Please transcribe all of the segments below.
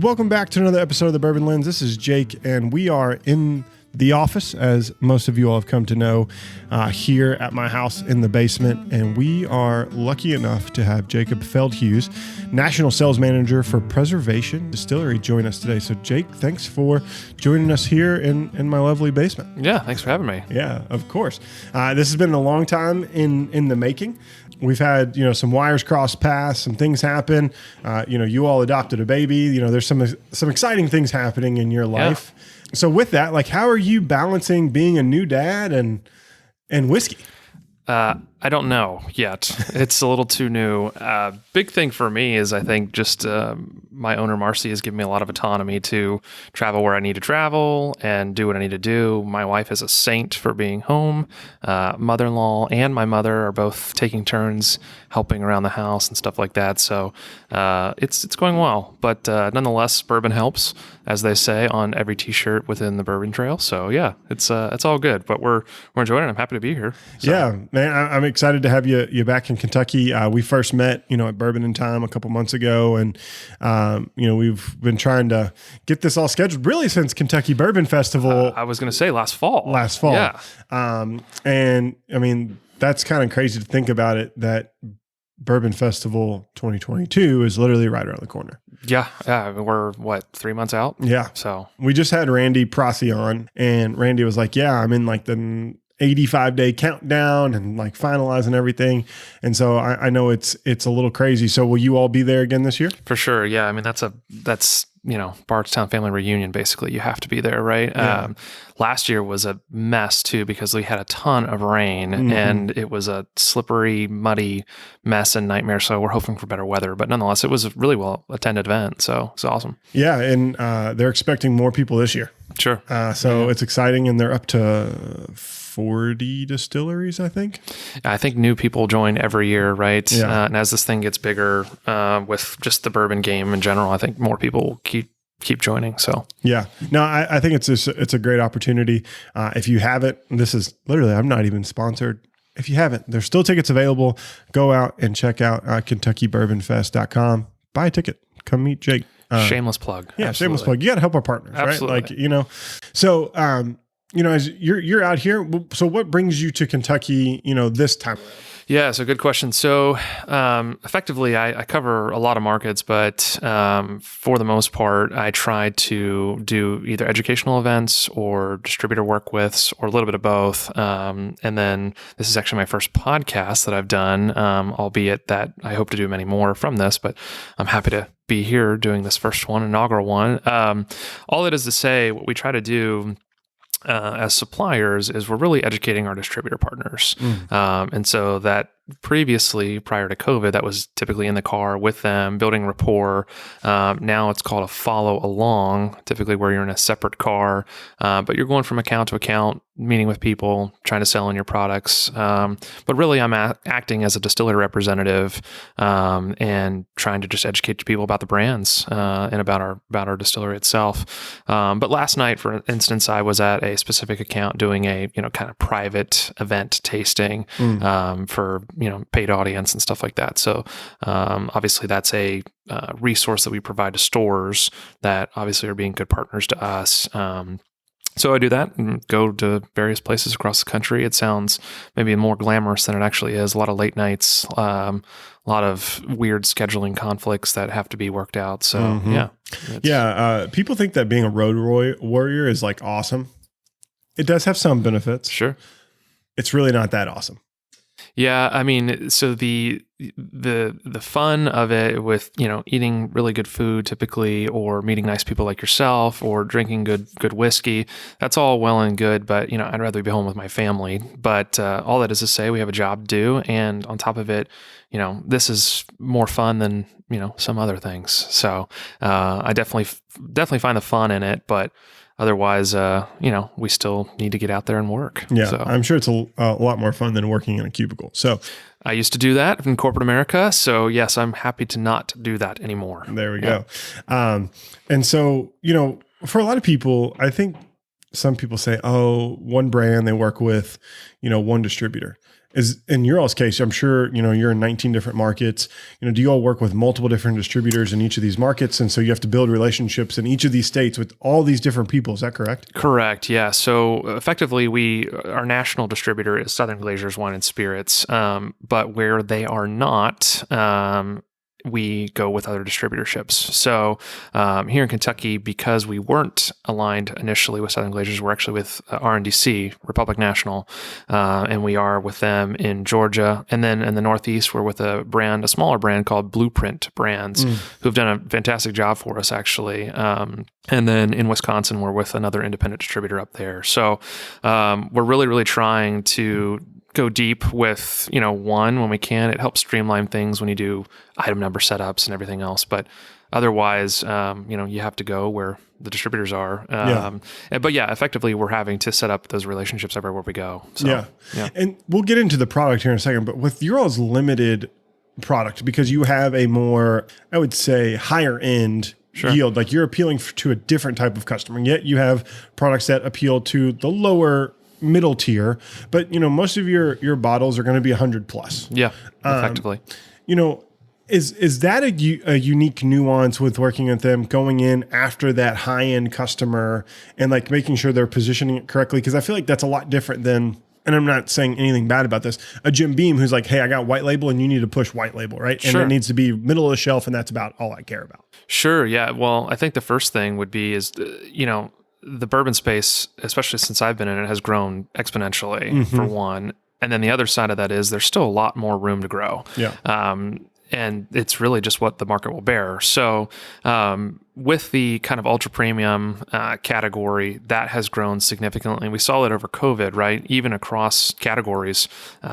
Welcome back to another episode of the Bourbon Lens. This is Jake, and we are in the office, as most of you all have come to know, here at my house in the basement. And we are lucky enough to have Jake Feldhuse, National Sales Manager for Preservation Distillery, join us today. So, Jake, thanks for joining us here in my lovely basement. Yeah, thanks for having me. Yeah, of course. This has been a long time in the making. We've had, some wires cross paths, some things happen. You all adopted a baby. There's some exciting things happening in your life. Yeah. So with that, how are you balancing being a new dad and whiskey? I don't know yet. It's a little too new. Big thing for me is I think just my owner, Marcy, has given me a lot of autonomy to travel where I need to travel and do what I need to do. My wife is a saint for being home. Mother-in-law and my mother are both taking turns helping around the house and stuff like that. So it's going well. But nonetheless, bourbon helps, as they say on every T-shirt within the Bourbon Trail. So yeah, it's all good. But we're enjoying it. I'm happy to be here. So. Yeah, man, I'm excited to have you back in Kentucky. We first met, at Bourbon in Time a couple months ago, and we've been trying to get this all scheduled really since Kentucky Bourbon Festival. I was going to say last fall. Yeah. And I mean, that's kind of crazy to think about it, that Bourbon Festival 2022 is literally right around the corner. Yeah. We're 3 months out? Yeah. So we just had Randy Prossi on, and Randy was like, yeah, I'm in the 85-day countdown and finalizing everything. And so I know it's a little crazy. So will you all be there again this year? For sure. Yeah. I mean, that's Bardstown family reunion. Basically, you have to be there, right? Yeah. Last year was a mess too, because we had a ton of rain and it was a slippery, muddy mess and nightmare. So we're hoping for better weather, but nonetheless, it was a really well attended event. So it's awesome. Yeah. And they're expecting more people this year. Sure. It's exciting, and they're up to 40 distilleries, I think. I think new people join every year, right? Yeah. And as this thing gets bigger, with just the bourbon game in general, I think more people will keep joining. So yeah, no, I think it's a great opportunity. If you haven't, this is literally, I'm not even sponsored. If you haven't, there's still tickets available. Go out and check out KentuckyBourbonFest.com. Buy a ticket. Come meet Jake. Shameless plug. Yeah, absolutely. Shameless plug. You got to help our partners, absolutely. Right? So, as you're out here, so what brings you to Kentucky, this time around? Yeah, so good question. So effectively, I cover a lot of markets, but for the most part, I try to do either educational events or distributor work with, or a little bit of both. And then this is actually my first podcast that I've done, albeit that I hope to do many more from this, but I'm happy to be here doing this first one, inaugural one. All it is to say, what we try to do as suppliers is we're really educating our distributor partners. And so that previously, prior to COVID, that was typically in the car with them, building rapport. Now it's called a follow along, typically where you're in a separate car, but you're going from account to account, meeting with people, trying to sell in your products. But really, I'm acting as a distillery representative and trying to just educate people about the brands and about our distillery itself. But last night, for instance, I was at a specific account doing a kind of private event tasting for paid audience and stuff like that. So obviously, that's a resource that we provide to stores that obviously are being good partners to us. So I do that and go to various places across the country. It sounds maybe more glamorous than it actually is. A lot of late nights, a lot of weird scheduling conflicts that have to be worked out. So yeah. People think that being a road warrior is awesome. It does have some benefits. Sure. It's really not that awesome. Yeah, I mean, so the fun of it with eating really good food typically, or meeting nice people like yourself, or drinking good whiskey, that's all well and good. But I'd rather be home with my family. But all that is to say, we have a job to do, and on top of it, this is more fun than some other things. So I definitely find the fun in it, but. Otherwise, we still need to get out there and work. Yeah, so. I'm sure it's a lot more fun than working in a cubicle. So I used to do that in corporate America. So yes, I'm happy to not do that anymore. There we go. And so, for a lot of people, I think some people say, oh, one brand they work with, one distributor. is in your all's case, I'm sure, you're in 19 different markets. Do you all work with multiple different distributors in each of these markets? And so you have to build relationships in each of these states with all these different people. Is that correct? Correct. Yeah. So effectively, our national distributor is Southern Glazer's Wine and Spirits, but where they are not, we go with other distributorships. So here in Kentucky, because we weren't aligned initially with Southern Glazers, we're actually with R&DC, Republic National, and we are with them in Georgia. And then in the Northeast, we're with a smaller brand called Blueprint Brands, who've done a fantastic job for us, actually. And then in Wisconsin, we're with another independent distributor up there. So we're really, really trying to go deep with, one when we can. It helps streamline things when you do item number setups and everything else. But otherwise, you have to go where the distributors are. But effectively, we're having to set up those relationships everywhere we go. So, yeah. And we'll get into the product here in a second, but with your all's limited product, because you have a more, I would say, higher end yield, like you're appealing to a different type of customer. And yet you have products that appeal to the lower middle tier, but most of your bottles are going to be 100 plus. Yeah, effectively. Is that a unique nuance with working with them, going in after that high end customer and like making sure they're positioning it correctly? Because I feel like that's a lot different than, and I'm not saying anything bad about this, a Jim Beam who's like, hey, I got white label and you need to push white label, right? And it needs to be middle of the shelf, and that's about all I care about. Sure. Yeah. Well, I think the first thing would be is, the bourbon space, especially since I've been in it, has grown exponentially, for one. And then the other side of that is there's still a lot more room to grow. Yeah. And it's really just what the market will bear. So with the kind of ultra premium category, that has grown significantly. We saw it over COVID, right? Even across categories,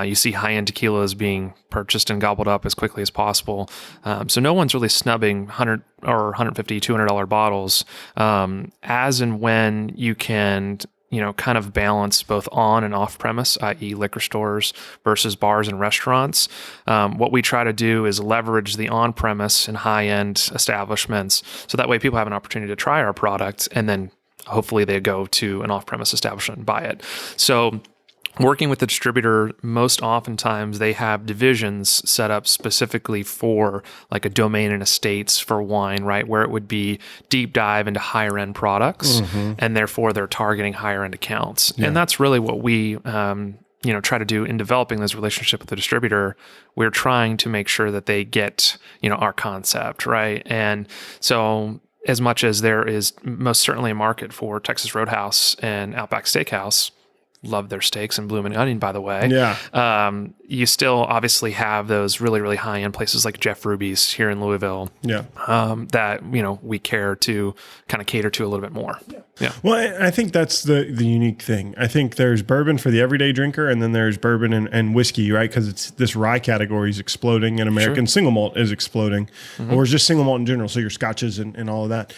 you see high-end tequilas being purchased and gobbled up as quickly as possible. So no one's really snubbing $100 or $150, $200 bottles as and when you can kind of balance both on and off premise, i.e. liquor stores versus bars and restaurants. What we try to do is leverage the on premise and high end establishments. So that way people have an opportunity to try our product, and then hopefully they go to an off premise establishment and buy it. So working with the distributor, most oftentimes they have divisions set up specifically for like a domain and estates for wine, right? Where it would be deep dive into higher end products, and therefore they're targeting higher end accounts. Yeah. And that's really what we, try to do in developing this relationship with the distributor. We're trying to make sure that they get, our concept, right? And so as much as there is most certainly a market for Texas Roadhouse and Outback Steakhouse, love their steaks and blooming onion, by the way. Yeah. You still obviously have those really, really high-end places like Jeff Ruby's here in Louisville. Yeah. That, we care to kind of cater to a little bit more. Yeah. Well, I think that's the unique thing. I think there's bourbon for the everyday drinker, and then there's bourbon and whiskey, right? Because it's this rye category is exploding, and American single malt is exploding, or just single malt in general. So your scotches and all of that,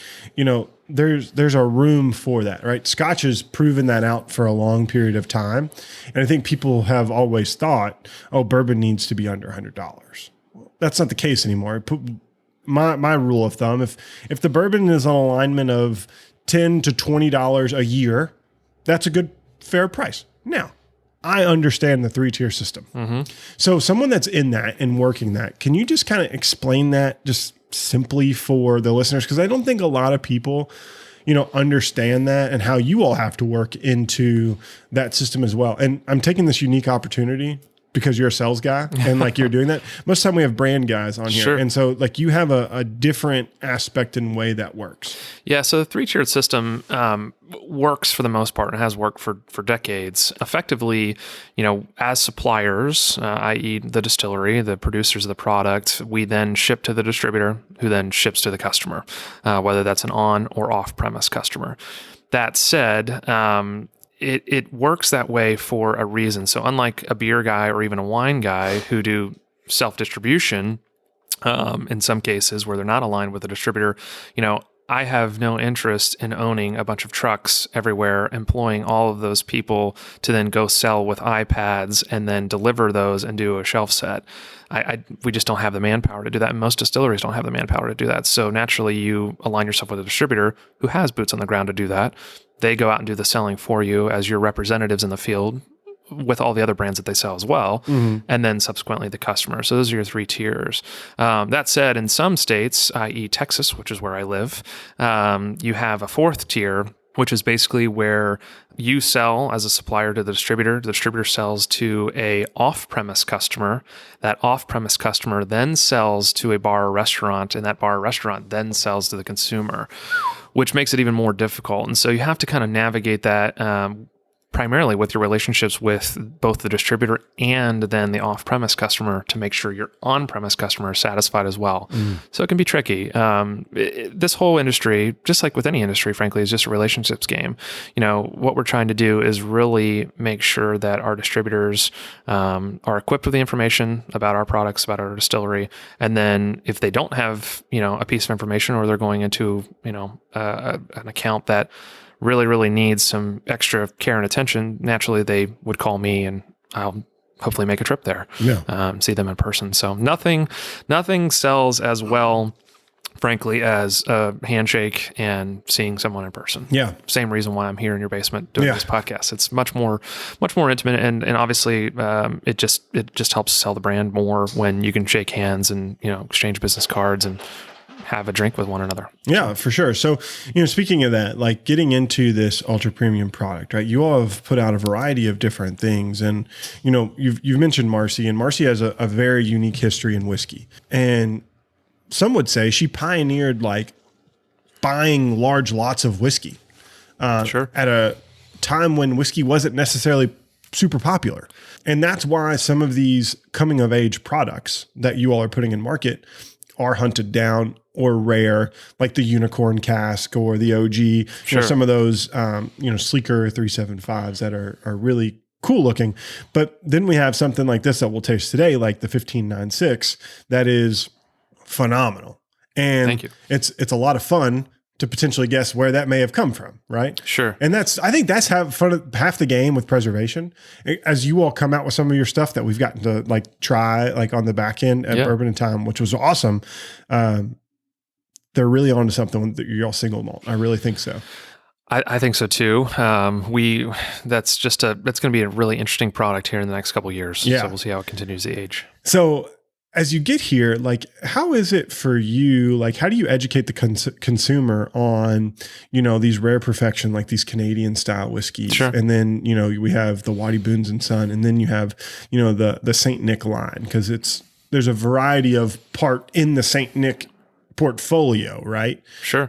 there's a room for that, right? Scotch has proven that out for a long period of time. And I think people have always thought, bourbon needs to be under $100. Well, that's not the case anymore. My rule of thumb, if the bourbon is on alignment of $10 to $20 a year, that's a good, fair price. Now, I understand the 3-tier system. So someone that's in that and working that, can you just kind of explain that just simply for the listeners? Because I don't think a lot of people, understand that and how you all have to work into that system as well. And I'm taking this unique opportunity because you're a sales guy and like you're doing that. Most of the time we have brand guys on here. Sure. And so like you have a different aspect and way that works. Yeah. So the 3-tiered system works for the most part and has worked for decades. Effectively, as suppliers, i.e. the distillery, the producers of the product, we then ship to the distributor who then ships to the customer, whether that's an on or off premise customer. That said, it works that way for a reason. So unlike a beer guy or even a wine guy who do self-distribution, in some cases where they're not aligned with a distributor, I have no interest in owning a bunch of trucks everywhere, employing all of those people to then go sell with iPads and then deliver those and do a shelf set. We just don't have the manpower to do that. And most distilleries don't have the manpower to do that. So naturally you align yourself with a distributor who has boots on the ground to do that. They go out and do the selling for you as your representatives in the field, with all the other brands that they sell as well, and then subsequently the customer. So those are your 3 tiers. That said, in some states, i.e. Texas, which is where I live, you have a 4th tier, which is basically where you sell as a supplier to the distributor. The distributor sells to a off-premise customer. That off-premise customer then sells to a bar or restaurant, and that bar or restaurant then sells to the consumer, which makes it even more difficult. And so you have to kind of navigate that primarily with your relationships with both the distributor and then the off-premise customer to make sure your on-premise customer is satisfied as well. So it can be tricky. This whole industry, just like with any industry, frankly, is just a relationships game. What we're trying to do is really make sure that our distributors are equipped with the information about our products, about our distillery. And then if they don't have, a piece of information, or they're going into, an account that really needs some extra care and attention, naturally they would call me, and I'll hopefully make a trip there, see them in person. So nothing sells as well, frankly, as a handshake and seeing someone in person. Yeah. Same reason why I'm here in your basement doing this podcast. It's much more intimate, and obviously it just helps sell the brand more when you can shake hands and exchange business cards and have a drink with one another. Yeah, for sure. So, speaking of that, like getting into this ultra premium product, right? You all have put out a variety of different things, and you've mentioned Marcy, and Marcy has a very unique history in whiskey, and some would say she pioneered like buying large lots of whiskey sure. at a time when whiskey wasn't necessarily super popular. And that's why some of these coming of age products that you all are putting in market are hunted down or rare, like the unicorn cask or the OG, Sure. some of those, sleeker 375s that are really cool looking. But then we have something like this that we'll taste today, like the 1596, that is phenomenal. And Thank you. It's a lot of fun to potentially guess where that may have come from, right? Sure. And I think that's half the game with preservation. As you all come out with some of your stuff that we've gotten to like try like on the back end at Bourbon and Time, which was awesome. They're really onto something that you're all single malt. I really think so. I think so too. That's going to be a really interesting product here in the next couple of years. Yeah. So we'll see how it continues to age. So as you get here, like, how is it for you? Like, how do you educate the consumer on, these rare perfection, like these Canadian style whiskeys? Sure. And then, we have the Wattie Boones and Son, and then you have, the St. Nick line, because there's a variety of part in the St. Nick portfolio, right? Sure.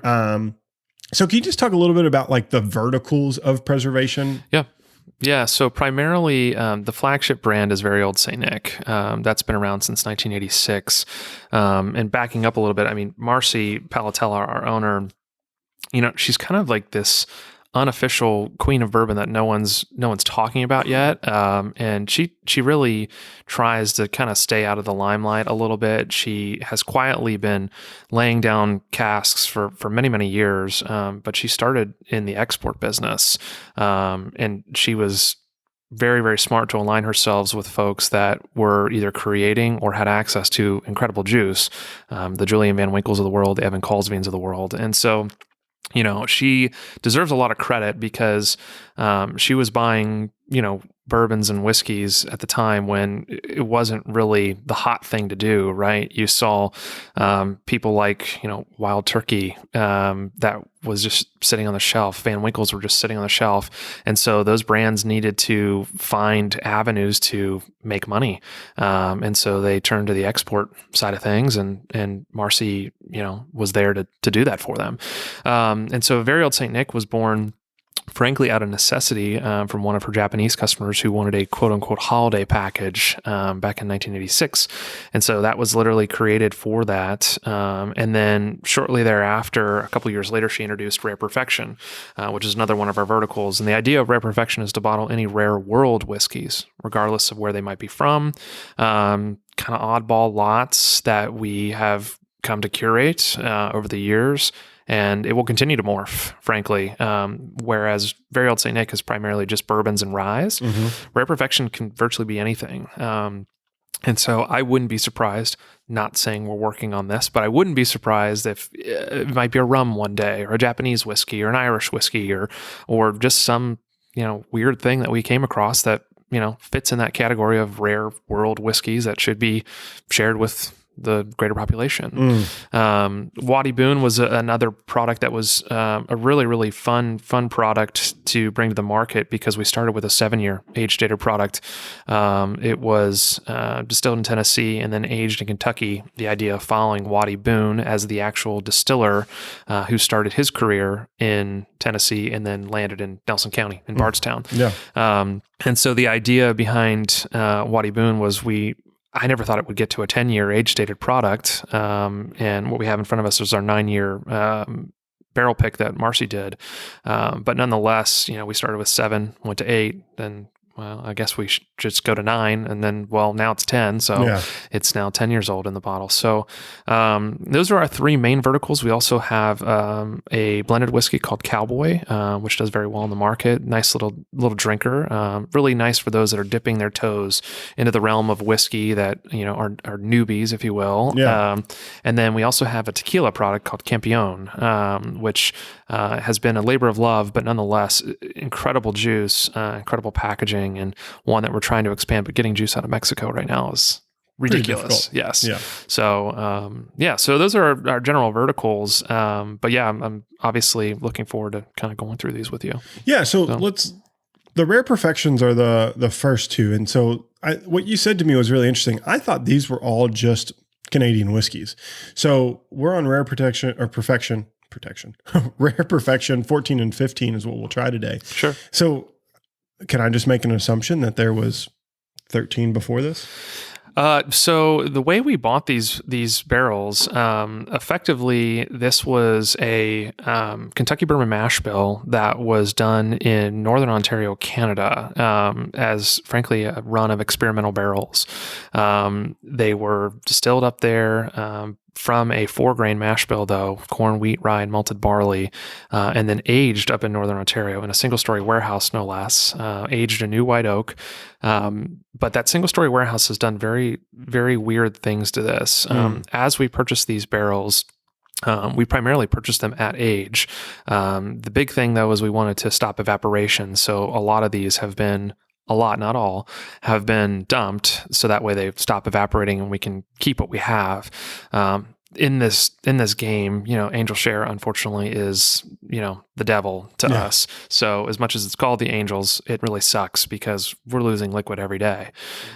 So can you just talk a little bit about like the verticals of preservation? Yeah. So primarily, the flagship brand is very Olde St. Nick. That's been around since 1986. And backing up a little bit, I mean, Marcy Palatella, our owner, she's kind of like this unofficial queen of bourbon that no one's talking about yet. And she really tries to kind of stay out of the limelight a little bit. She has quietly been laying down casks for many, many years. But she started in the export business. And she was very, very smart to align herself with folks that were either creating or had access to incredible juice, the Julian Van Winkles of the world, the Evan Colsbeans of the world. And so she deserves a lot of credit because she was buying, bourbons and whiskeys at the time when it wasn't really the hot thing to do, right? You saw people like, Wild Turkey that was just sitting on the shelf. Van Winkles were just sitting on the shelf. And so those brands needed to find avenues to make money. And so they turned to the export side of things, and Marcy, was there to do that for them. And so Very Olde St. Nick was born, frankly, out of necessity from one of her Japanese customers who wanted a quote-unquote holiday package back in 1986. And so that was literally created for that. And then shortly thereafter, a couple years later, she introduced Rare Perfection, which is another one of our verticals. And the idea of Rare Perfection is to bottle any rare world whiskeys, regardless of where they might be from. Kind of oddball lots that we have come to curate over the years. And it will continue to morph, frankly. Whereas Very Olde St. Nick is primarily just bourbons and ryes. Rare Perfection can virtually be anything. And so I wouldn't be surprised, not saying we're working on this, but I wouldn't be surprised if it might be a rum one day, or a Japanese whiskey, or an Irish whiskey, or just some weird thing that we came across that fits in that category of rare world whiskeys that should be shared with the greater population. Wattie Boone was another product that was a really, really fun product to bring to the market because we started with a 7-year age-dated product. It was distilled in Tennessee and then aged in Kentucky. The idea of following Wattie Boone as the actual distiller who started his career in Tennessee and then landed in Nelson County in Bardstown. Yeah. And so the idea behind Wattie Boone was I never thought it would get to a 10-year age-dated product. And what we have in front of us is our 9-year barrel pick that Marcy did. But nonetheless, we started with 7, went to 8, then I guess we should just go to 9, and then, now it's 10. So it's now 10 years old in the bottle. So those are our 3 main verticals. We also have a blended whiskey called Cowboy, which does very well in the market. Nice little drinker. Really nice for those that are dipping their toes into the realm of whiskey that, are newbies, if you will. Yeah. And then we also have a tequila product called Campeon, which has been a labor of love, but nonetheless, incredible juice, incredible packaging, and one that we're trying to expand, but getting juice out of Mexico right now is ridiculous. Yes. Yeah. So, so those are our general verticals. But I'm obviously looking forward to kind of going through these with you. Yeah. So the rare perfections are the first 2. And so what you said to me was really interesting. I thought these were all just Canadian whiskeys. So we're on rare perfection. Rare perfection 14 and 15 is what we'll try today. Sure. So can I just make an assumption that there was 13 before this? So the way we bought these barrels, effectively, this was a Kentucky bourbon mash bill that was done in Northern Ontario, Canada, as frankly a run of experimental barrels. They were distilled up there. From a 4-grain mash bill, though, corn, wheat, rye, and malted barley, and then aged up in Northern Ontario in a single-story warehouse, no less, aged in new white oak. But that single-story warehouse has done very, very weird things to this. As we purchased these barrels, we primarily purchased them at age. The big thing, though, is we wanted to stop evaporation. So a lot of these have been not all, have been dumped, so that way they stop evaporating and we can keep what we have. In this game, angel share, unfortunately, is, the devil to us. So as much as it's called the Angels, it really sucks because we're losing liquid every day.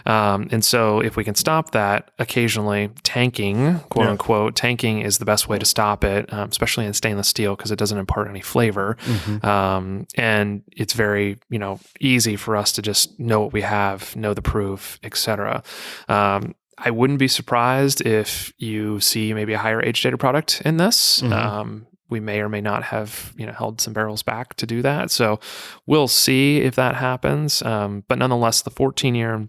And so if we can stop that, occasionally tanking, quote unquote, tanking is the best way to stop it, especially in stainless steel because it doesn't impart any flavor. And it's very, easy for us to just know what we have, know the proof, etc. I wouldn't be surprised if you see maybe a higher age-dated product in this. We may or may not have, held some barrels back to do that. So we'll see if that happens. But nonetheless, the 14-year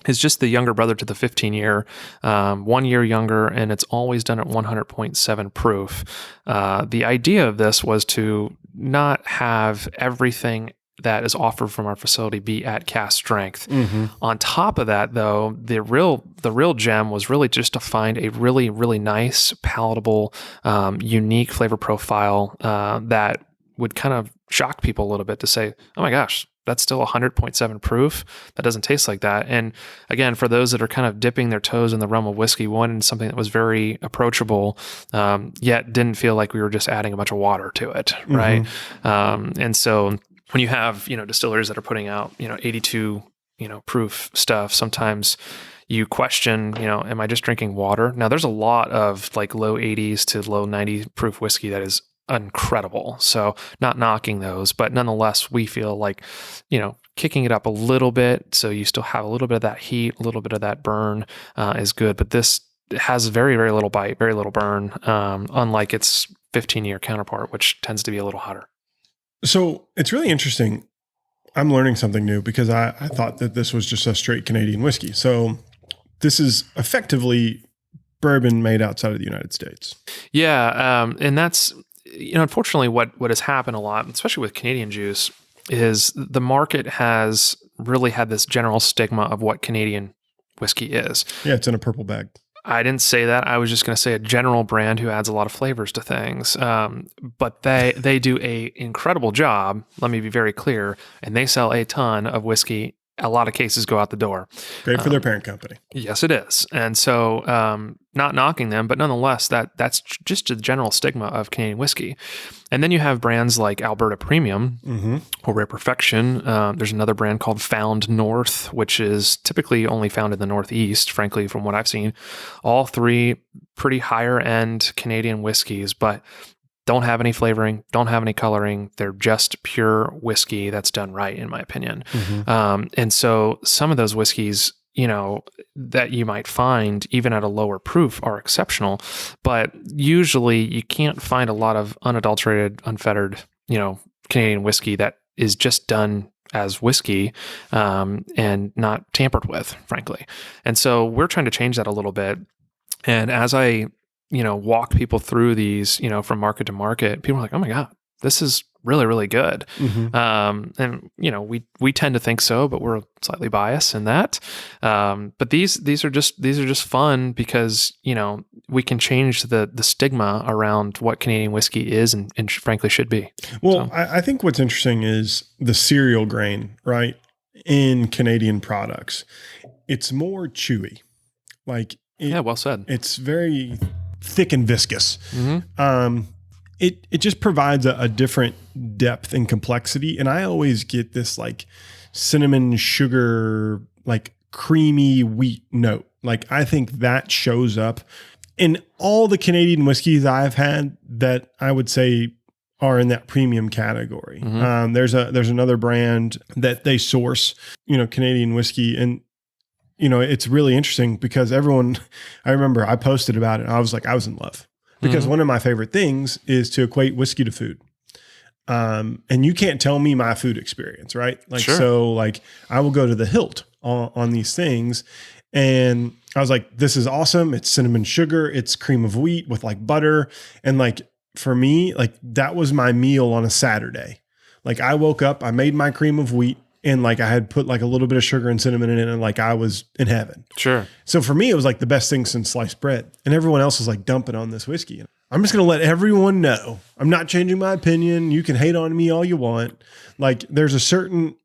is just the younger brother to the 15-year, 1 year younger, and it's always done at 100.7 proof. The idea of this was to not have everything that is offered from our facility be at cask strength. On top of that, though, the real gem was really just to find a really, really nice, palatable, unique flavor profile that would kind of shock people a little bit to say, oh my gosh, that's still 100.7 proof. That doesn't taste like that. And again, for those that are kind of dipping their toes in the realm of whiskey, wanted something that was very approachable, yet didn't feel like we were just adding a bunch of water to it, right? And so when you have, distillers that are putting out, 82, proof stuff, sometimes you question, am I just drinking water? Now there's a lot of like low 80s to low 90 proof whiskey that is incredible. So not knocking those, but nonetheless, we feel like, kicking it up a little bit. So you still have a little bit of that heat, a little bit of that burn is good, but this has very, very little bite, very little burn, unlike its 15-year counterpart, which tends to be a little hotter. So it's really interesting. I'm learning something new because I thought that this was just a straight Canadian whiskey. So this is effectively bourbon made outside of the United States. Yeah. And that's, unfortunately what has happened a lot, especially with Canadian juice, is the market has really had this general stigma of what Canadian whiskey is. Yeah. It's in a purple bag. I didn't say that. I was just going to say a general brand who adds a lot of flavors to things. But they do a incredible job. Let me be very clear. And they sell a ton of whiskey a lot of cases go out the door. Great for their parent company. Yes, it is. And so, not knocking them, but nonetheless, that's just the general stigma of Canadian whiskey. And then you have brands like Alberta Premium or Rare Perfection. There's another brand called Found North, which is typically only found in the Northeast, frankly, from what I've seen. All three pretty higher end Canadian whiskeys, but don't have any flavoring, don't have any coloring. They're just pure whiskey that's done right, in my opinion. And so some of those whiskeys, that you might find even at a lower proof are exceptional, but usually you can't find a lot of unadulterated, unfettered, Canadian whiskey that is just done as whiskey and not tampered with, frankly. And so we're trying to change that a little bit. And as I walk people through these, from market to market, people are like, oh my God, this is really, really good. And, we tend to think so, but we're slightly biased in that. But these are just fun because, we can change the stigma around what Canadian whiskey is and frankly should be. Well, so. I think what's interesting is the cereal grain, right? In Canadian products, it's more chewy. Yeah, well said. It's very thick and viscous. It just provides a different depth and complexity. And I always get this cinnamon sugar, creamy wheat note. I think that shows up in all the Canadian whiskeys I've had that I would say are in that premium category. There's another brand that they source, Canadian whiskey, and it's really interesting because I remember I posted about it. And I was in love because one of my favorite things is to equate whiskey to food. And you can't tell me my food experience, right? Sure. So I will go to the hilt on these things. And I was like, this is awesome. It's cinnamon sugar. It's cream of wheat with butter. And for me, that was my meal on a Saturday. I woke up, I made my cream of wheat, and I had put a little bit of sugar and cinnamon in it, and I was in heaven. Sure. So for me, it was the best thing since sliced bread. And everyone else was dumping on this whiskey. I'm just going to let everyone know. I'm not changing my opinion. You can hate on me all you want. There's a certain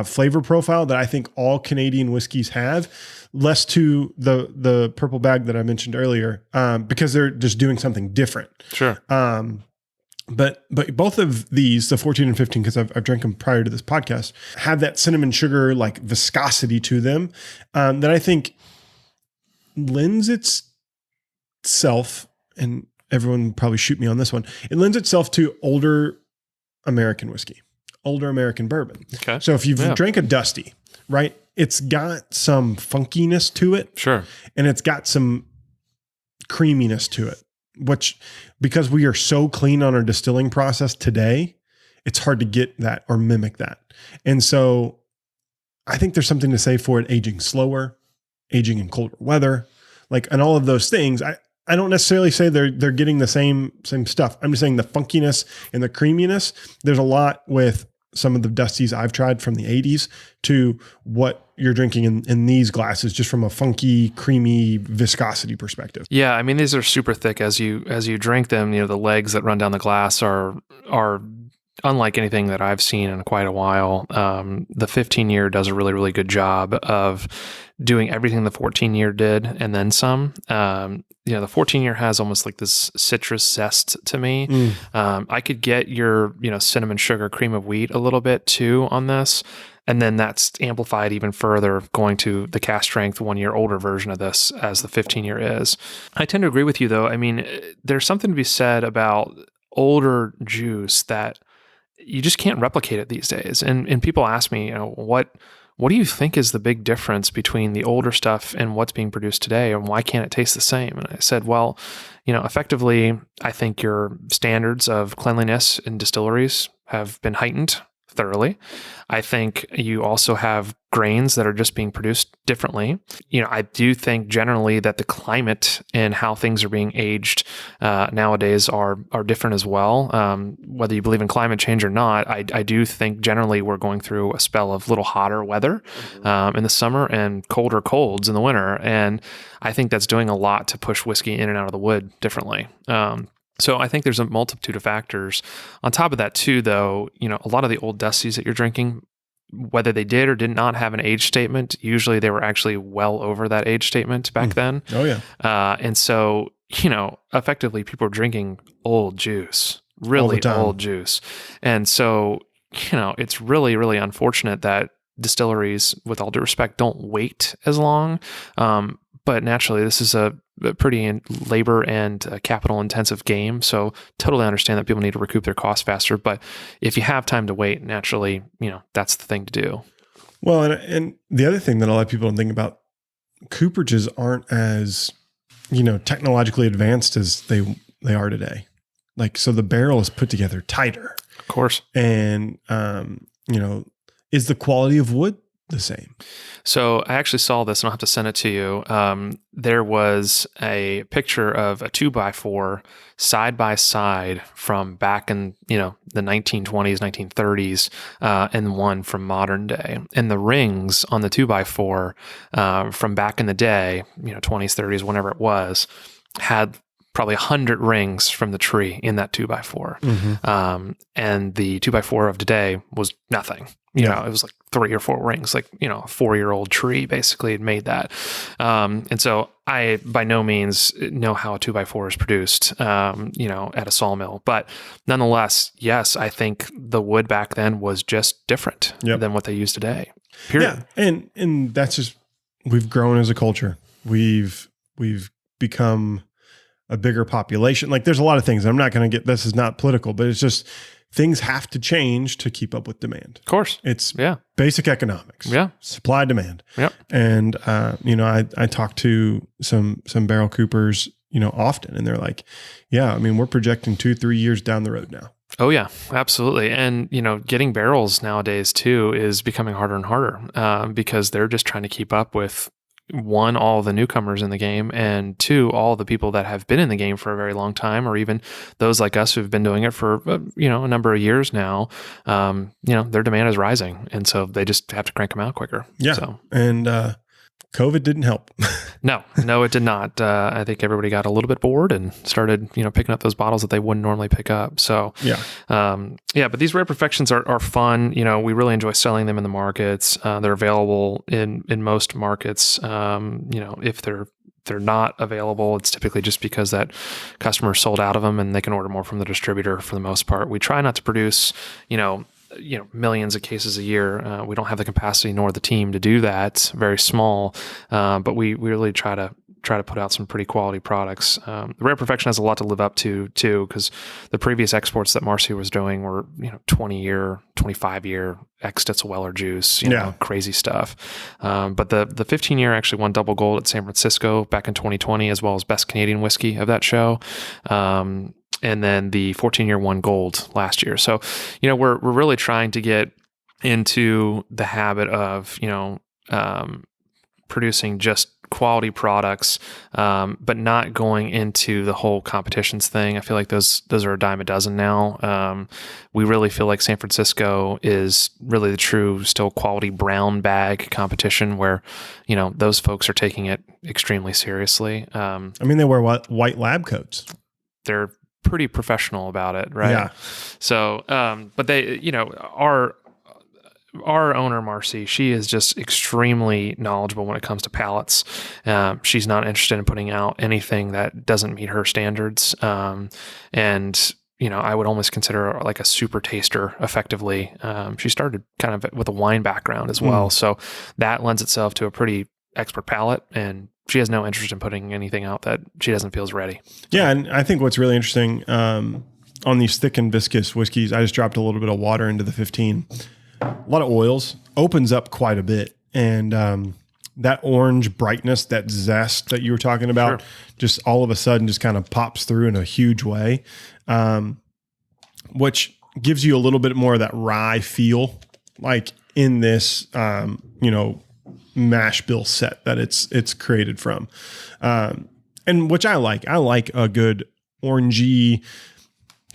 flavor profile that I think all Canadian whiskeys have, less to the purple bag that I mentioned earlier, because they're just doing something different. Sure. But both of these, the 14 and 15, because I've drank them prior to this podcast, have that cinnamon sugar viscosity to them that I think lends itself, and everyone probably shoot me on this one, it lends itself to older American whiskey, older American bourbon. Okay. So if you've drank a Dusty, right, it's got some funkiness to it. Sure. And it's got some creaminess to it. Which, because we are so clean on our distilling process today, it's hard to get that or mimic that. And so I think there's something to say for it aging slower, aging in colder weather, and all of those things. I don't necessarily say they're getting the same stuff. I'm just saying the funkiness and the creaminess. There's a lot with some of the Dusties I've tried from the 80s to what you're drinking in these glasses, just from a funky, creamy viscosity perspective. Yeah. I mean, these are super thick as you drink them, the legs that run down the glass are unlike anything that I've seen in quite a while. The 15-year does a really, really good job of doing everything the 14-year did and then some. The 14-year has almost this citrus zest to me. I could get your, cinnamon sugar, cream of wheat a little bit too on this. And then that's amplified even further going to the cast strength 1 year older version of this as the 15-year is. I tend to agree with you though. I mean, there's something to be said about older juice that you just can't replicate it these days. And people ask me, what do you think is the big difference between the older stuff and what's being produced today, and why can't it taste the same? And I said, well, effectively, I think your standards of cleanliness in distilleries have been heightened thoroughly. I think you also have grains that are just being produced differently. I do think generally that the climate and how things are being aged nowadays are different as well. Whether you believe in climate change or not, I do think generally we're going through a spell of little hotter weather in the summer and colder colds in the winter. And I think that's doing a lot to push whiskey in and out of the wood differently. So I think there's a multitude of factors. On top of that too, though, a lot of the old Dusties that you're drinking, whether they did or did not have an age statement, usually they were actually well over that age statement back then. Oh yeah. And so, effectively people are drinking old juice, really old juice. And so, it's really, really unfortunate that distilleries, with all due respect, don't wait as long. But naturally, this is a pretty labor and capital intensive game. So totally understand that people need to recoup their costs faster. But if you have time to wait, naturally, that's the thing to do. Well, and the other thing that a lot of people don't think about, cooperages aren't as, technologically advanced as they are today. Like, so the barrel is put together tighter. Of course. And, is the quality of wood the same? So I actually saw this, and I'll have to send it to you. There was a picture of a 2x4 side by side from back in, the 1920s, 1930s, and one from modern day. And the rings on the 2x4 from back in the day, 20s, 30s, whenever it was, had probably 100 rings from the tree in that 2x4. Mm-hmm. And the 2x4 of today was nothing. It was like 3 or 4 rings, like, a 4-year-old tree basically had made that. And so I, by no means know how a 2x4 is produced, at a sawmill, but nonetheless, yes, I think the wood back then was just different than what they use today. Period. Yeah. And that's just, we've grown as a culture. We've become a bigger population. Like, there's a lot of things. I'm not going to this is not political, but it's just, things have to change to keep up with demand. Of course. It's basic economics. Yeah. Supply, demand. Yep. And, I talk to some barrel coopers, often, and they're like, we're projecting 2-3 years down the road now. Oh yeah, absolutely. And, getting barrels nowadays too is becoming harder and harder, because they're just trying to keep up with, one, all the newcomers in the game, and two, all the people that have been in the game for a very long time, or even those like us who've been doing it for, a number of years now. Their demand is rising. And so they just have to crank them out quicker. Yeah. So. And, COVID didn't help. No, it did not. I think everybody got a little bit bored and started, picking up those bottles that they wouldn't normally pick up. So, but these rare perfections are fun. We really enjoy selling them in the markets. They're available in most markets. If they're not available, it's typically just because that customer sold out of them and they can order more from the distributor for the most part. We try not to produce, millions of cases a year. We don't have the capacity nor the team to do that. Very small, but we really try to put out some pretty quality products. The Rare Perfection has a lot to live up to too, because the previous exports that Marcy was doing were 20-year, 25-year ex-Stitzel Weller juice, crazy stuff. But the 15-year actually won double gold at San Francisco back in 2020, as well as best Canadian whiskey of that show. And then the 14-year won gold last year. So, we're really trying to get into the habit of, producing just quality products, but not going into the whole competitions thing. I feel like those are a dime a dozen now. We really feel like San Francisco is really the true still quality brown bag competition where, those folks are taking it extremely seriously. They wear white lab coats. They're pretty professional about it, right? Yeah. So, but they, our owner, Marcy, she is just extremely knowledgeable when it comes to palates. She's not interested in putting out anything that doesn't meet her standards. And, I would almost consider her like a super taster effectively. She started kind of with a wine background as well. So that lends itself to a pretty expert palate, and she has no interest in putting anything out that she doesn't feel is ready. Yeah. And I think what's really interesting, on these thick and viscous whiskeys, I just dropped a little bit of water into the 15, a lot of oils, opens up quite a bit. And, that orange brightness, that zest that you were talking about, just all of a sudden just kind of pops through in a huge way. Which gives you a little bit more of that rye feel, like in this, mash bill set that it's created from. And which I like a good orangey,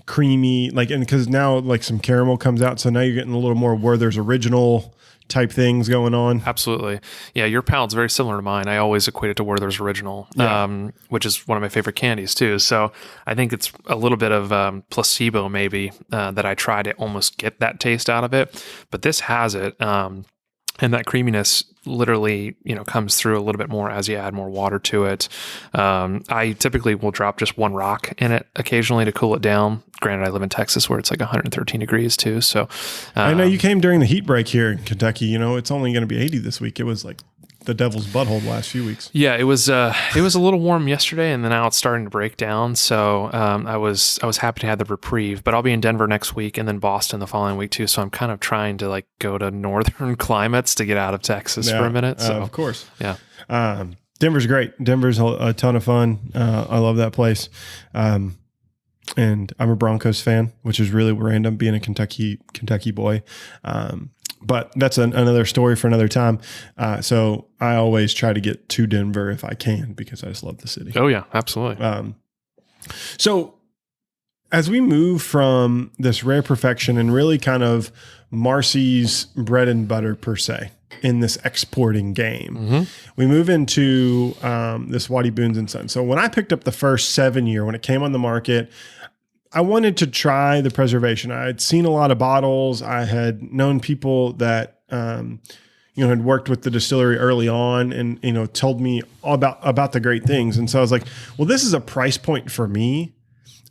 creamy, and because now like some caramel comes out. So now you're getting a little more Werther's Original type things going on. Absolutely. Yeah, your palate's very similar to mine. I always equate it to Werther's Original, which is one of my favorite candies too. So I think it's a little bit of placebo maybe that I try to almost get that taste out of it. But this has it. And that creaminess literally, comes through a little bit more as you add more water to it. I typically will drop just one rock in it occasionally to cool it down. Granted, I live in Texas where it's like 113 degrees too. So I know you came during the heat break here in Kentucky. It's only going to be 80 this week. It was like the devil's butthole the last few weeks. Yeah, it was a little warm yesterday, and then now it's starting to break down. So I was happy to have the reprieve. But I'll be in Denver next week, and then Boston the following week too. So I'm kind of trying to like go to northern climates to get out of Texas for a minute. So of course, yeah. Denver's great. Denver's a ton of fun. I love that place. And I'm a Broncos fan, which is really random being a Kentucky boy. But that's another story for another time. So I always try to get to Denver if I can, because I just love the city. Oh yeah, absolutely. So as we move from this rare perfection and really kind of Marcy's bread and butter per se in this exporting game, we move into this Wattie Boone and Sons. So when I picked up the first 7-year, when it came on the market, I wanted to try the preservation. I had seen a lot of bottles. I had known people that, had worked with the distillery early on and, told me all about the great things. And so I was like, well, this is a price point for me,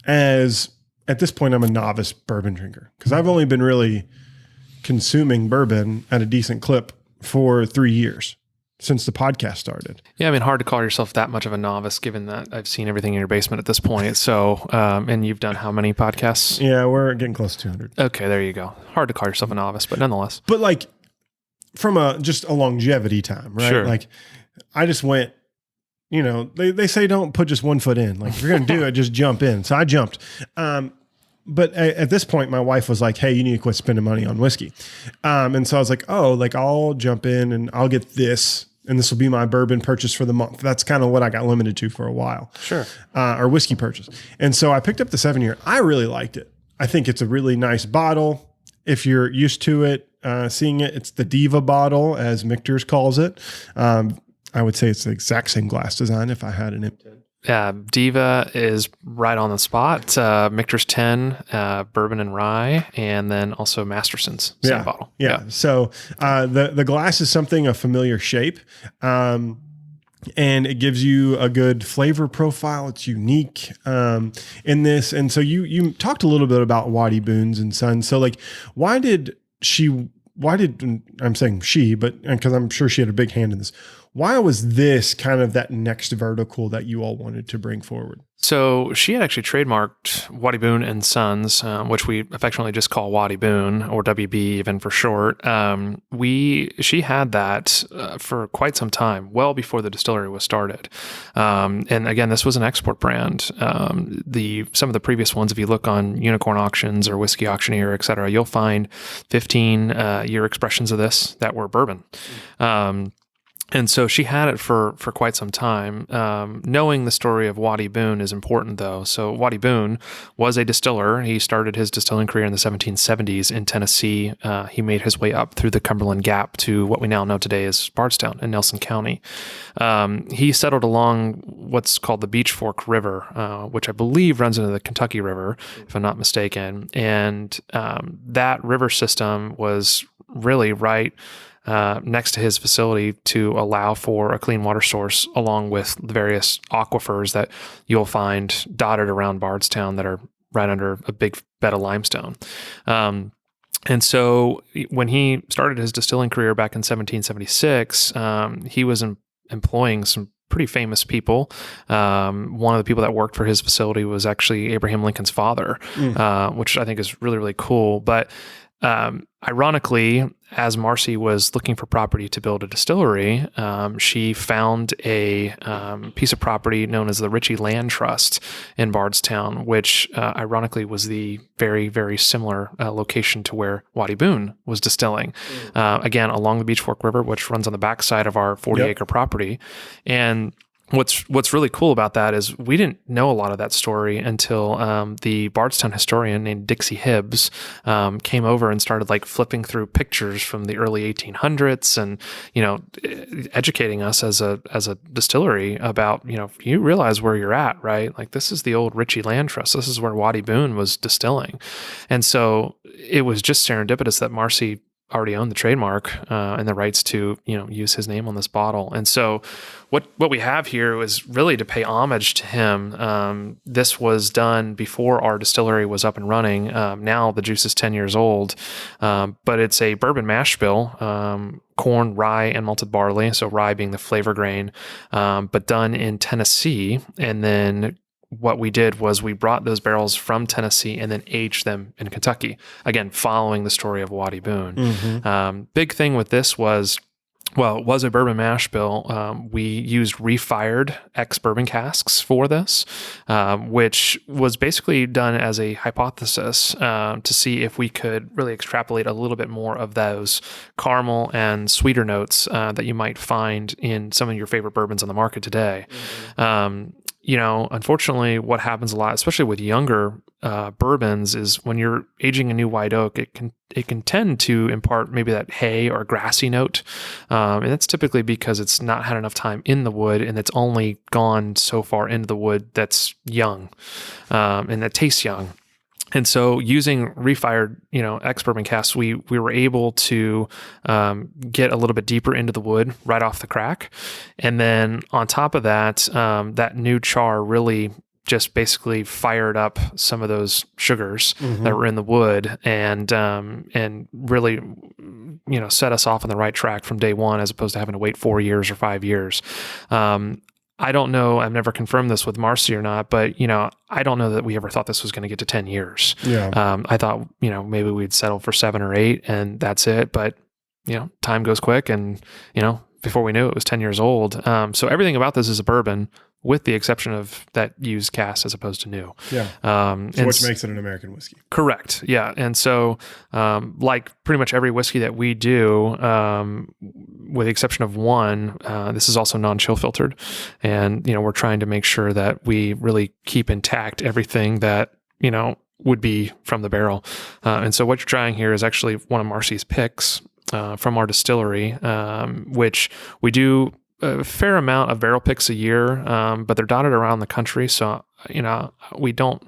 as at this point I'm a novice bourbon drinker, because I've only been really consuming bourbon at a decent clip for 3 years since the podcast started. Yeah, I mean, hard to call yourself that much of a novice, given that I've seen everything in your basement at this point. So, and you've done how many podcasts? Yeah, we're getting close to 200. Okay, there you go. Hard to call yourself a novice, but nonetheless. But like from just a longevity time, right? Sure. Like I just went, they say don't put just 1 foot in. Like if you're going to do it, just jump in. So I jumped. But at this point, my wife was like, hey, you need to quit spending money on whiskey. And so I was like, I'll jump in and I'll get this. And this will be my bourbon purchase for the month. That's kind of what I got limited to for a while. Sure. Or whiskey purchase. And so I picked up the 7-year. I really liked it. I think it's a really nice bottle. If you're used to it, seeing it, it's the Diva bottle, as Michter's calls it. I would say it's the exact same glass design if I had an M10. Yeah, Diva is right on the spot. Michter's 10, bourbon and rye, and then also Masterson's same bottle. Yeah. So the glass is a familiar shape, and it gives you a good flavor profile. It's unique in this. And so you talked a little bit about Wattie Boone and Sons. So like, why did I'm saying she, but because I'm sure she had a big hand in this. Why was this kind of that next vertical that you all wanted to bring forward? So she had actually trademarked Wattie Boone and Sons, which we affectionately just call Wattie Boone, or WB even for short. She had that for quite some time, well before the distillery was started. And again, this was an export brand. Some of the previous ones, if you look on Unicorn Auctions or Whiskey Auctioneer, et cetera, you'll find 15-year expressions of this that were bourbon. And so she had it for quite some time. Knowing the story of Wattie Boone is important, though. So Wattie Boone was a distiller. He started his distilling career in the 1770s in Tennessee. He made his way up through the Cumberland Gap to what we now know today as Bardstown in Nelson County. He settled along what's called the Beech Fork River, which I believe runs into the Kentucky River, if I'm not mistaken. And that river system was really right next to his facility to allow for a clean water source, along with the various aquifers that you'll find dotted around Bardstown that are right under a big bed of limestone. And so when he started his distilling career back in 1776, he was employing some pretty famous people. One of the people that worked for his facility was actually Abraham Lincoln's father, which I think is really, really cool. But ironically, as Marcy was looking for property to build a distillery, she found a piece of property known as the Ritchie Land Trust in Bardstown, which ironically was the very, very similar location to where Wattie Boone was distilling. Again, along the Beech Fork River, which runs on the backside of our 40-acre property. And what's really cool about that is we didn't know a lot of that story until the Bardstown historian named Dixie Hibbs came over and started like flipping through pictures from the early 1800s and, you know, educating us as a distillery about, you know, you realize where you're at, right? Like this is the old Ritchie Land Trust. This is where Wattie Boone was distilling. And so it was just serendipitous that Marcy already owned the trademark and the rights to, you know, use his name on this bottle. And so what we have here was really to pay homage to him. This was done before our distillery was up and running. Now the juice is 10 years old, but it's a bourbon mash bill, corn, rye, and malted barley. So rye being the flavor grain, but done in Tennessee. And then what we did was we brought those barrels from Tennessee and then aged them in Kentucky. Again, following the story of Wattie Boone. Mm-hmm. Big thing with this was, well, it was a bourbon mash bill. We used refired ex-bourbon casks for this, which was basically done as a hypothesis to see if we could really extrapolate a little bit more of those caramel and sweeter notes that you might find in some of your favorite bourbons on the market today. Mm-hmm. You know, unfortunately, what happens a lot, especially with younger bourbons, is when you're aging a new white oak, it can tend to impart maybe that hay or grassy note, and that's typically because it's not had enough time in the wood, and it's only gone so far into the wood that's young, and that tastes young. And so using refired, you know, ex-bourbon casks, we were able to get a little bit deeper into the wood right off the crack. And then on top of that, that new char really just basically fired up some of those sugars mm-hmm. that were in the wood and really, you know, set us off on the right track from day one, as opposed to having to wait 4 years or 5 years. I don't know. I've never confirmed this with Marcy or not, but, you know, I don't know that we ever thought this was going to get to 10 years. Yeah. I thought, you know, maybe we'd settle for 7 or 8 and that's it. But, you know, time goes quick and, you know, before we knew it was 10 years old. So everything about this is a bourbon, with the exception of that used cask as opposed to new. Yeah. So which makes it an American whiskey. Correct. Yeah. And so, like pretty much every whiskey that we do, with the exception of one, this is also non-chill filtered. And, you know, we're trying to make sure that we really keep intact everything that, you know, would be from the barrel. And so what you're trying here is actually one of Marcy's picks from our distillery, which we do a fair amount of barrel picks a year, but they're dotted around the country. So, you know, we don't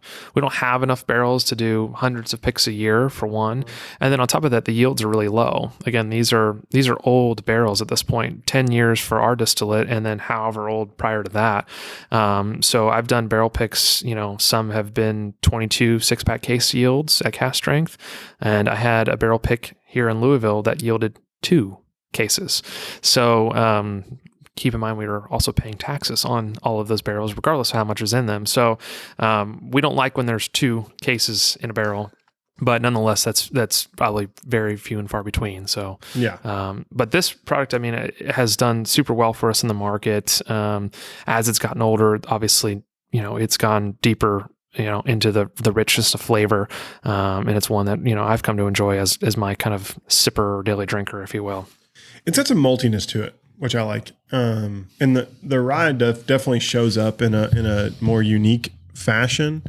have enough barrels to do hundreds of picks a year, for one. And then on top of that, the yields are really low. Again, these are old barrels at this point, 10 years for our distillate, and then however old prior to that. So I've done barrel picks, you know, some have been 22 6-pack case yields at cask strength. And I had a barrel pick here in Louisville that yielded 2 cases. So, keep in mind, we were also paying taxes on all of those barrels, regardless of how much is in them. So we don't like when there's 2 cases in a barrel, but nonetheless, that's probably very few and far between. So yeah. But this product, I mean, it has done super well for us in the market. As it's gotten older, obviously, you know, it's gone deeper, you know, into the richness of flavor. And it's one that, you know, I've come to enjoy as my kind of sipper or daily drinker, if you will. It's got some maltiness to it, which I like. And the rye definitely shows up in a more unique fashion,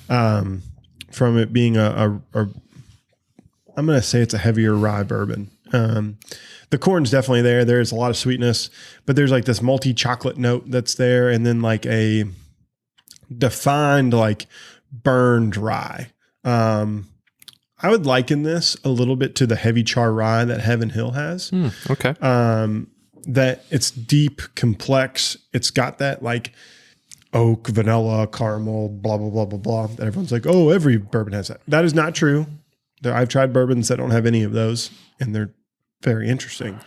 from it being I'm going to say it's a heavier rye bourbon. The corn's definitely there. There's a lot of sweetness, but there's like this malty chocolate note that's there. And then like a defined, like burned rye. I would liken this a little bit to the heavy char rye that Heaven Hill has. Okay. That it's deep, complex. It's got that like oak, vanilla, caramel, blah, blah, blah, blah, blah. That everyone's like, oh, every bourbon has that. That is not true. I've tried bourbons that don't have any of those, and they're very interesting.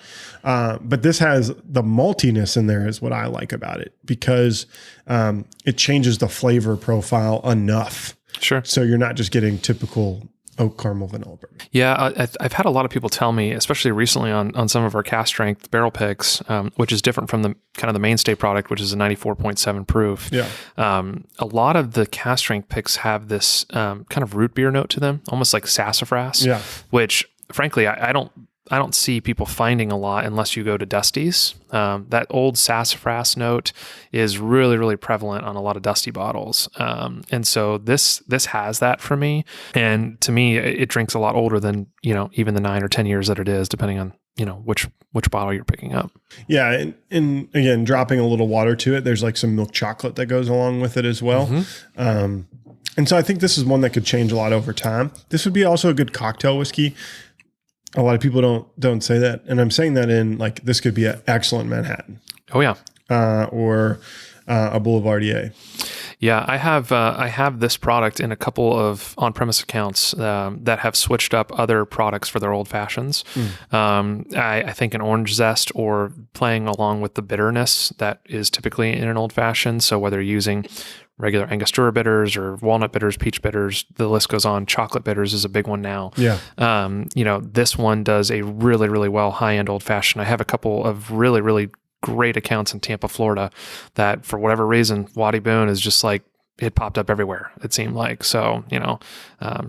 But this has the maltiness in there is what I like about it, because it changes the flavor profile enough. Sure. So you're not just getting typical oak, caramel, vanilla bourbon. Yeah, I've had a lot of people tell me, especially recently on some of our cask strength barrel picks, which is different from the kind of the mainstay product, which is a 94.7 proof. Yeah. A lot of the cask strength picks have this kind of root beer note to them, almost like sassafras. Yeah. Which, frankly, I don't I don't see people finding a lot unless you go to Dusty's. That old sassafras note is really, really prevalent on a lot of Dusty bottles. And so this has that for me. And to me, it drinks a lot older than, even the 9 or 10 years that it is, depending on, which bottle you're picking up. Yeah. And again, dropping a little water to it, there's like some milk chocolate that goes along with it as well. Mm-hmm. And so I think this is one that could change a lot over time. This would be also a good cocktail whiskey. A lot of people don't say that. And I'm saying that in like, this could be an excellent Manhattan. Oh yeah. Or a Boulevardier. Yeah, I have this product in a couple of on-premise accounts that have switched up other products for their old fashions. I think an orange zest or playing along with the bitterness that is typically in an old fashioned. So whether you're using regular Angostura bitters or walnut bitters, peach bitters, the list goes on. Chocolate bitters is a big one now. Yeah. This one does a really, really well high-end old fashioned. I have a couple of really, really great accounts in Tampa, Florida that for whatever reason, Wattie Boone is just like, it popped up everywhere, it seemed like. So,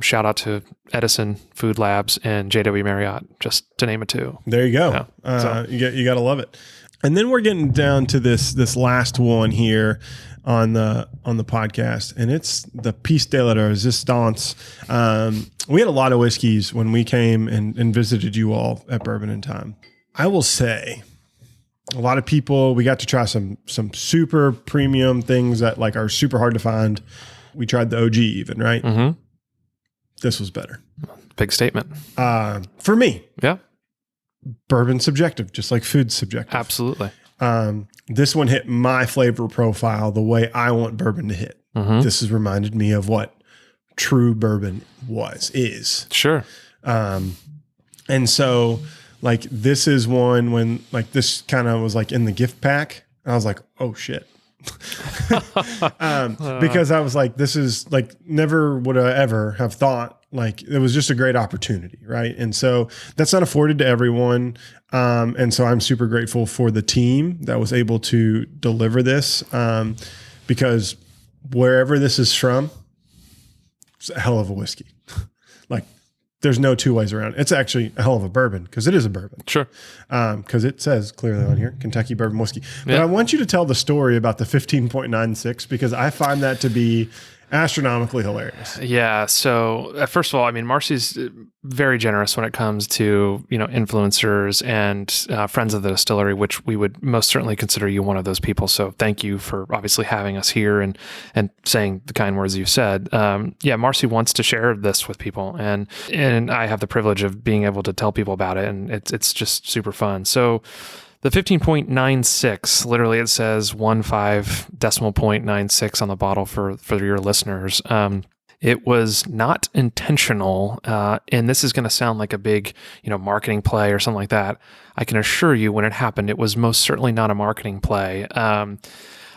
shout out to Edison Food Labs and JW Marriott, just to name it two. There you go. Yeah. You got to love it. And then we're getting down to this last one here on the podcast, and it's the Piece de la Resistance. We had a lot of whiskeys when we came and visited you all at Bourbon in Time. I will say, a lot of people, we got to try some super premium things that like are super hard to find. We tried the OG even, right? Mm-hmm. This was better. Big statement. For me. Yeah. Bourbon subjective, just like food subjective. Absolutely. This one hit my flavor profile the way I want bourbon to hit. Mm-hmm. This has reminded me of what true bourbon is. Sure. And so like this is one when like this kind of was like in the gift pack. And I was like, oh shit. Because I was like, this is like, never would I ever have thought like it was just a great opportunity. Right. And so that's not afforded to everyone. And so I'm super grateful for the team that was able to deliver this. Because wherever this is from, it's a hell of a whiskey. Like there's no two ways around it. It's actually a hell of a bourbon because it is a bourbon. Sure. Because it says clearly on here, Kentucky bourbon whiskey. But I want you to tell the story about the 15.96 because I find that to be astronomically hilarious. Yeah. So first of all, I mean, Marcy's very generous when it comes to, influencers and friends of the distillery, which we would most certainly consider you one of those people. So thank you for obviously having us here and saying the kind words you said. Marcy wants to share this with people and I have the privilege of being able to tell people about it. And it's just super fun. So the 15.96, literally it says 15.96 on the bottle for your listeners. It was not intentional, and this is going to sound like a big, marketing play or something like that. I can assure you when it happened, it was most certainly not a marketing play.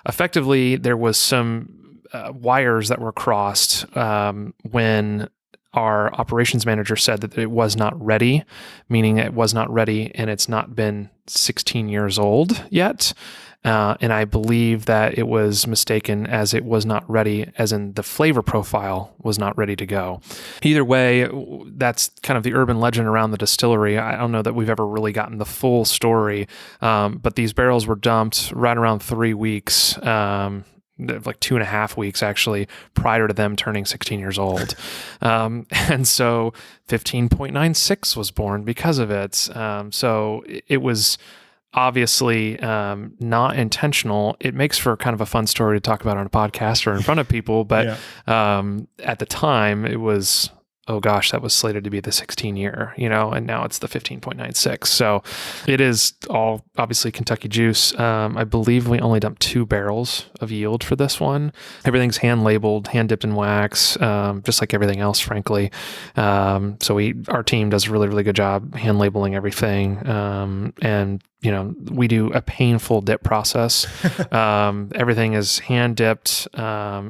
Effectively, there was some wires that were crossed when our operations manager said that it was not ready, meaning it was not ready and it's not been 16 years old yet. And I believe that it was mistaken as it was not ready, as in the flavor profile was not ready to go. Either way, that's kind of the urban legend around the distillery. I don't know that we've ever really gotten the full story, but these barrels were dumped right around 3 weeks, like 2.5 weeks actually, prior to them turning 16 years old. And so 15.96 was born because of it. So it was obviously not intentional. It makes for kind of a fun story to talk about on a podcast or in front of people. But at the time it was, oh gosh, that was slated to be the 16-year, and now it's the 15.96. So it is all obviously Kentucky juice. I believe we only dumped 2 barrels of yield for this one. Everything's hand labeled, hand dipped in wax, just like everything else, frankly. So our team does a really, really good job hand labeling everything. And we do a painful dip process. Everything is hand dipped.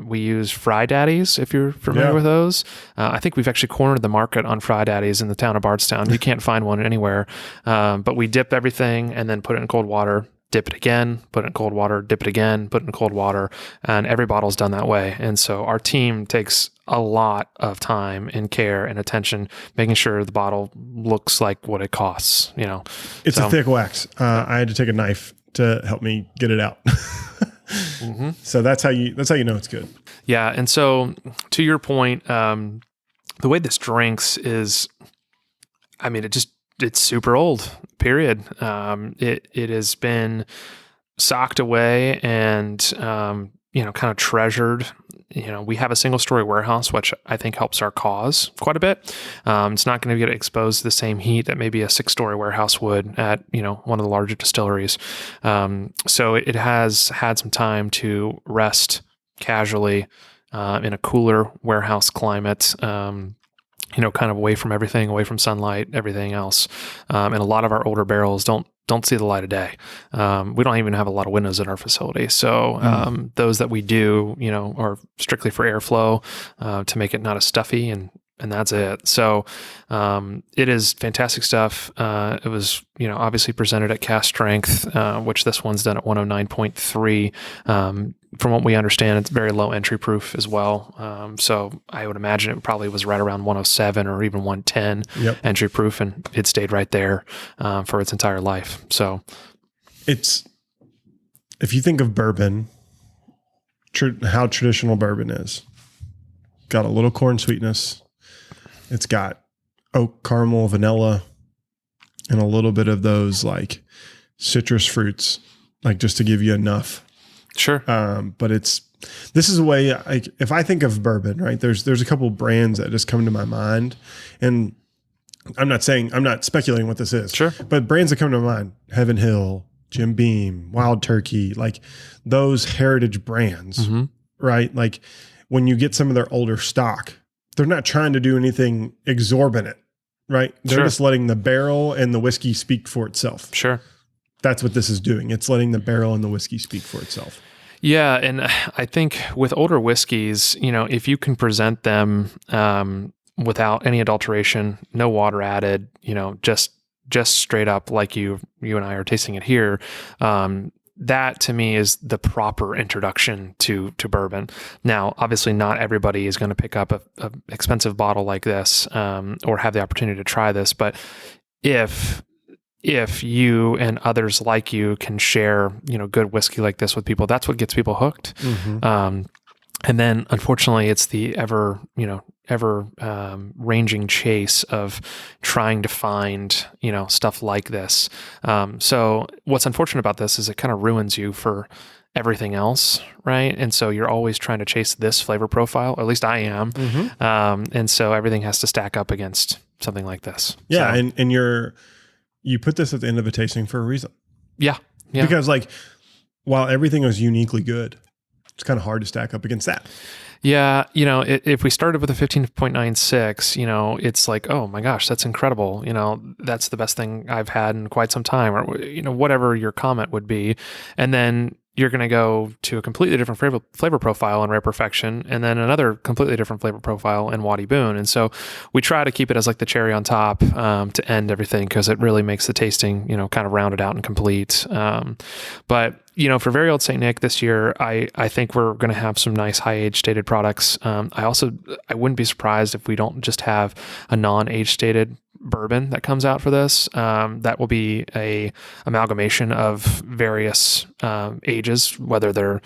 We use Fry Daddies, if you're familiar with those. I think we've actually cornered the market on Fry Daddies in the town of Bardstown. You can't find one anywhere. But we dip everything and then put it in cold water, dip it again, put it in cold water, dip it again, put it in cold water, and every bottle's done that way. And so our team takes a lot of time and care and attention, making sure the bottle looks like what it costs. It's a thick wax. I had to take a knife to help me get it out. So that's how you know it's good. Yeah, and so to your point, the way this drinks is, I mean, it's super old. Period. It has been socked away and kind of treasured. We have a single story warehouse, which I think helps our cause quite a bit. It's not going to get exposed to the same heat that maybe a 6-story warehouse would at, one of the larger distilleries. So it has had some time to rest casually in a cooler warehouse climate, kind of away from everything, away from sunlight, everything else. And a lot of our older barrels don't see the light of day. We don't even have a lot of windows in our facility. So those that we do, are strictly for airflow to make it not as stuffy, and that's it. So it is fantastic stuff. It was, obviously presented at cast strength, which this one's done at 109.3. From what we understand, it's very low entry proof as well. So I would imagine it probably was right around 107 or even 110 entry proof, and it stayed right there for its entire life. So if you think of bourbon, how traditional bourbon is, got a little corn sweetness. It's got oak, caramel, vanilla, and a little bit of those like citrus fruits, like just to give you enough. Sure. But this is a way, like, if I think of bourbon, right, there's a couple brands that just come to my mind, and I'm not speculating what this is. Sure. But brands that come to my mind, Heaven Hill, Jim Beam, Wild Turkey, like those heritage brands, right? Like when you get some of their older stock, they're not trying to do anything exorbitant, right? They're just letting the barrel and the whiskey speak for itself. Sure. That's what this is doing. It's letting the barrel and the whiskey speak for itself. Yeah. And I think with older whiskeys, if you can present them without any adulteration, no water added, just straight up like you and I are tasting it here, that to me is the proper introduction to bourbon. Now, obviously not everybody is going to pick up a expensive bottle like this, or have the opportunity to try this. But if you and others like you can share, good whiskey like this with people, that's what gets people hooked. And then unfortunately it's the ever ranging chase of trying to find, stuff like this. So what's unfortunate about this is it kind of ruins you for everything else, right? And so you're always trying to chase this flavor profile, or at least I am. And so everything has to stack up against something like this. Yeah. So, and you put this at the end of a tasting for a reason. Yeah. Because like, while everything was uniquely good, it's kind of hard to stack up against that. Yeah. If we started with a 15.96, it's like, oh my gosh, that's incredible. That's the best thing I've had in quite some time, or, whatever your comment would be. And then you're going to go to a completely different flavor profile in Rare Perfection, and then another completely different flavor profile in Wattie Boone. And so we try to keep it as like the cherry on top to end everything, because it really makes the tasting, kind of rounded out and complete. But for Very Old St. Nick this year, I think we're going to have some nice high-age stated products. I wouldn't be surprised if we don't just have a non-age stated bourbon that comes out for this. That will be a amalgamation of various ages, whether they're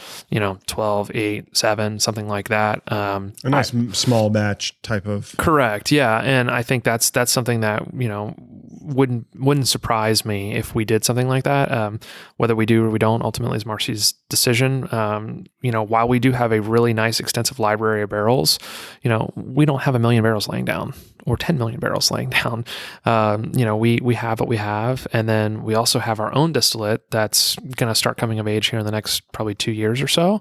12, 8, 7, something like that. A nice small batch type of. Correct. Yeah, and I think that's something that wouldn't surprise me if we did something like that. Whether we do or we don't, ultimately is Marcy's decision. While we do have a really nice extensive library of barrels, we don't have 1 million barrels laying down or 10 million barrels laying down. We have what we have, and then we also have our own distillate that's going to start coming of age here in the next probably 2 years or so.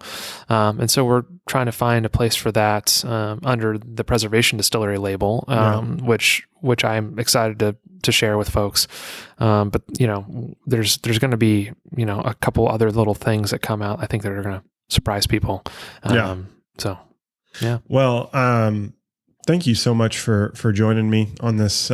And so we're trying to find a place for that under the Preservation Distillery label, which I'm excited to share with folks. But there's going to be a couple other little things that come out, I think, that are going to surprise people. So yeah. Well, thank you so much for joining me on this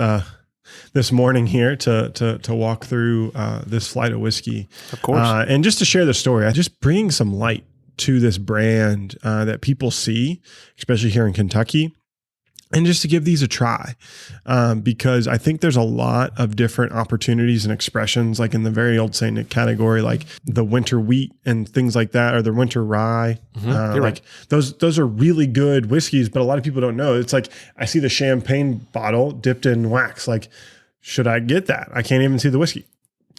this morning here to walk through this flight of whiskey. Of course. And just to share the story, I just bring some light to this brand that people see, especially here in Kentucky. And just to give these a try, because I think there's a lot of different opportunities and expressions, like in the very Olde St category, like the winter wheat and things like that, or the winter rye. You're right. Those are really good whiskeys, but a lot of people don't know. It's like I see the champagne bottle dipped in wax. Like, should I get that? I can't even see the whiskey.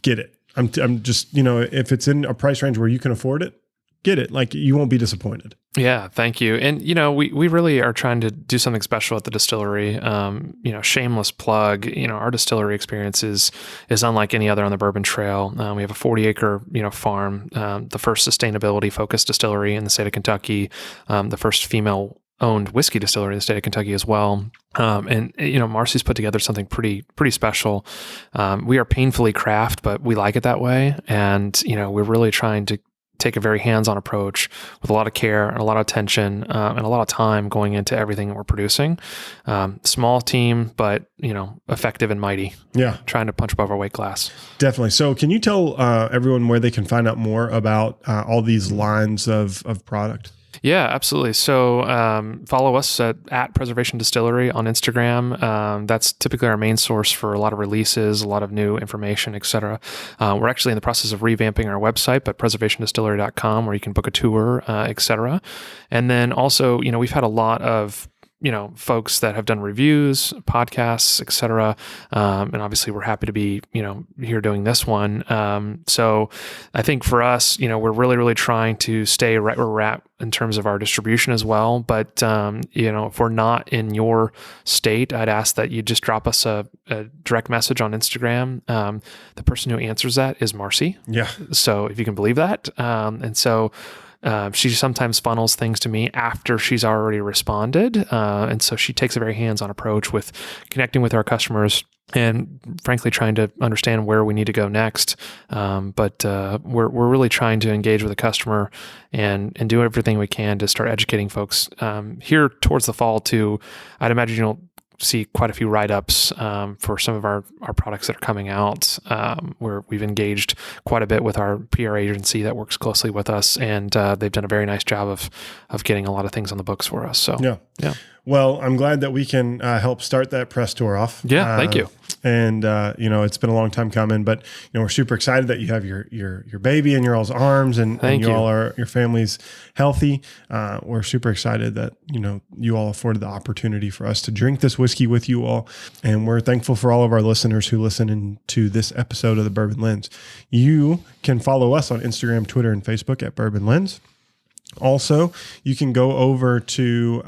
Get it. I'm just, if it's in a price range where you can afford it, get it. Like, you won't be disappointed. Yeah, thank you. And, we really are trying to do something special at the distillery. Shameless plug, our distillery experience is unlike any other on the Bourbon Trail. We have a 40-acre, farm, the first sustainability-focused distillery in the state of Kentucky, the first female-owned whiskey distillery in the state of Kentucky as well. Marcy's put together something pretty special. We are painfully craft, but we like it that way. And, we're really trying to take a very hands-on approach with a lot of care and a lot of attention and a lot of time going into everything that we're producing. Small team, but effective and mighty. Yeah, trying to punch above our weight class. Definitely. So, can you tell everyone where they can find out more about all these lines of product? Yeah, absolutely. So follow us at Preservation Distillery on Instagram. That's typically our main source for a lot of releases, a lot of new information, et cetera. We're actually in the process of revamping our website, but preservationdistillery.com, where you can book a tour, et cetera. And then also, we've had a lot of folks that have done reviews, podcasts, et cetera. And obviously we're happy to be, here doing this one. So I think for us, we're really, really trying to stay right where we're at in terms of our distribution as well. But, if we're not in your state, I'd ask that you just drop us a direct message on Instagram. The person who answers that is Marcy. Yeah. So if you can believe that. And so she sometimes funnels things to me after she's already responded. And so she takes a very hands-on approach with connecting with our customers and frankly trying to understand where we need to go next. But we're really trying to engage with the customer and do everything we can to start educating folks. Here towards the fall too, I'd imagine you'll see quite a few write-ups for some of our products that are coming out, where we've engaged quite a bit with our PR agency that works closely with us, and they've done a very nice job of getting a lot of things on the books for us. So yeah. Well, I'm glad that we can help start that press tour off. Yeah, thank you. And it's been a long time coming, but we're super excited that you have your baby in your all's arms, and you all are, your family's healthy. We're super excited that you all afforded the opportunity for us to drink this whiskey with you all, and we're thankful for all of our listeners who listen to this episode of the Bourbon Lens. You can follow us on Instagram, Twitter, and Facebook at Bourbon Lens. Also, you can go over to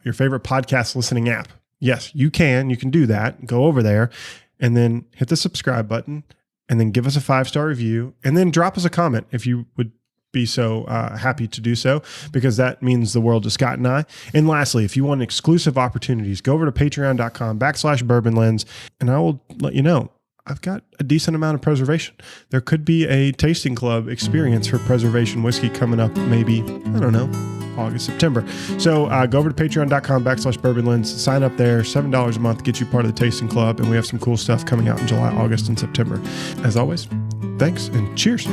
your favorite podcast listening app. Yes, you can do that. Go over there and then hit the subscribe button and then give us a 5-star review and then drop us a comment if you would be so happy to do so, because that means the world to Scott and I. And lastly, if you want exclusive opportunities, go over to patreon.com/bourbonlens and I will let you know I've got a decent amount of preservation. There could be a tasting club experience for preservation whiskey coming up, maybe, I don't know, August, September. So go over to patreon.com/bourbonlens, sign up there, $7 a month, get you part of the tasting club. And we have some cool stuff coming out in July, August, and September. As always, thanks and cheers.